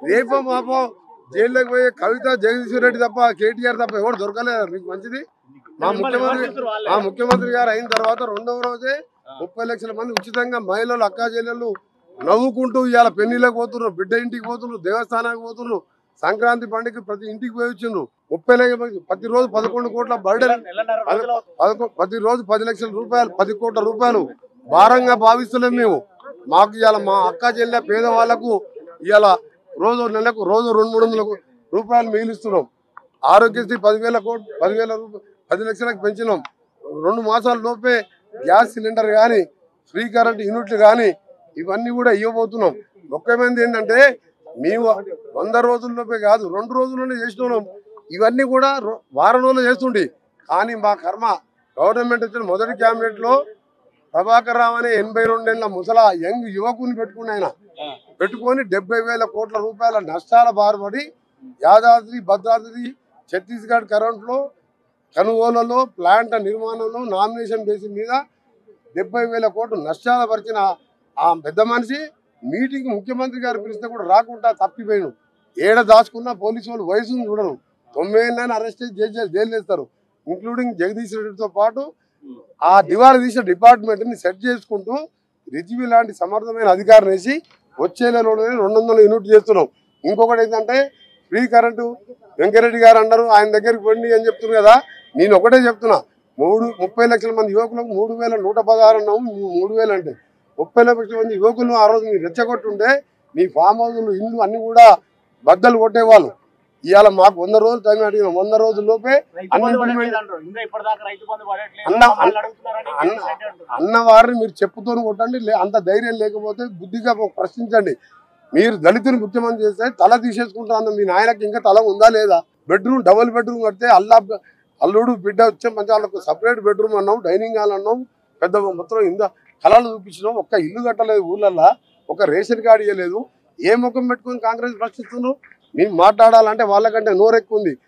రేపో మాపో జైల్లోకి పోయి కవిత జగదీశ్వర్ రెడ్డి తప్ప కేటీఆర్ తప్ప ఎవరు దొరకలేదు. మీకు మంచిది. మా ముఖ్యమంత్రి గారు అయిన తర్వాత రెండవ రోజే 30 లక్షల మంది ఉచితంగా మహిళలు అక్కా చెల్లెళ్ళు నవ్వుకుంటూ ఇవాళ పెళ్లిళ్ళకి పోతున్నారు, బిడ్డ ఇంటికి పోతున్నారు, దేవస్థానానికి పోతున్నారు, సంక్రాంతి పండుగ ప్రతి ఇంటికి పోయి వచ్చిండ్రు. 30 లక్షల ప్రతిరోజు 11 కోట్ల బర్డెన్, ప్రతిరోజు 10 లక్షల రూపాయలు, 10 కోట్ల రూపాయలు భారంగా భావిస్తలేము మేము. మాకు ఇవాళ మా అక్కా చెల్లె పేదవాళ్లకు ఇవాళ నెలకు 200-300 రూపాయలు మిగిలిస్తున్నాం. ఆరోగ్యశ్రీ 10 లక్షలకు పెంచినాం. 2 మాసాల లోపే గ్యాస్ సిలిండర్ కానీ ఫ్రీ కరెంట్ యూనిట్లు కానీ ఇవన్నీ కూడా ఇవ్వబోతున్నాం. ముఖ్యమైనది ఏంటంటే మేము 100 రోజుల్లోపే కాదు 2 రోజుల్లోనే చేస్తున్నాం. ఇవన్నీ కూడా వారం రోజులు చేస్తుండే. కానీ మా కర్మ గవర్నమెంట్ వచ్చిన మొదటి క్యాబినెట్ లో ప్రభాకర్ రావు అనే 82 ఏళ్ల ముసలా యంగ్ యువకుని పెట్టుకొని 70,000 కోట్ల రూపాయల నష్టాల బారుపడి యాదాద్రి భద్రాద్రి ఛత్తీస్గఢ్ కరెంట్లో కొనుగోలులో ప్లాంట్ నిర్మాణంలో నామినేషన్ బేసిస్ మీద 70,000 కోట్లు నష్టాలు పరిచిన ఆ పెద్ద మనిషి మీటింగ్ ముఖ్యమంత్రి గారు పిలిస్తే కూడా రాకుండా తప్పిపోయాను. ఏడ దాచుకున్న పోలీసు వాళ్ళు వయసును చూడరు. 9 ఏళ్ళని అరెస్ట్ చేసి జైలు వేస్తారు. ఇంక్లూడింగ్ జగదీష్ రెడ్డితో పాటు ఆ దివాళా తీసిన డిపార్ట్మెంట్ని సెట్ చేసుకుంటూ రిజ్వీ లాంటి సమర్థమైన అధికారం వేసి వచ్చే నెలలోనే 200 యూనిట్ చేస్తున్నాం. ఇంకొకటి ఏంటంటే ఫ్రీ కరెంటు వెంకరెడ్డి గారు అన్నారు ఆయన దగ్గరికి పోండి అని చెప్తున్నారు కదా. నేను ఒకటే చెప్తున్నా, 30 లక్షల మంది యువకులకు 3,116 అన్నాము. 3,000 అంటే 30 లక్షల మంది యువకులను ఆ రోజు మీరు రెచ్చగొట్టుంటే మీ ఫామ్ హౌస్లు ఇల్లు అన్ని కూడా బద్దలు కొట్టేవాళ్ళు. ఇవాళ మాకు 100 రోజులు టైం అడిగిన 100 రోజుల్లోపే అన్న వారిని మీరు చెప్పుతోని కొట్టండి. అంత ధైర్యం లేకపోతే బుద్ధిగా ప్రశ్నించండి. మీరు దళితుని ముఖ్యమంత్రి చేస్తే తల తీసేసుకుంటా అన్న మీ నాయనకి ఇంకా తల ఉందా లేదా? డబుల్ బెడ్రూమ్ కడితే అల్లుడు బిడ్డ వచ్చే మంచి వాళ్ళకు సపరేట్ బెడ్రూమ్ అన్నాం, డైనింగ్ హాల్ అన్నాం, పెద్ద మొత్తం ఇంత కళలు చూపించినాం. ఒక్క ఇల్లు కట్టలేదు ఊళ్ళల్లో, ఒక రేషన్ కార్డు ఇవ్వలేదు. ఏ ముఖం పెట్టుకుని కాంగ్రెస్ ప్రశ్నిస్తున్నారు? మేము మాట్లాడాలంటే వాళ్ళకంటే నోరెక్కువ ఉంది.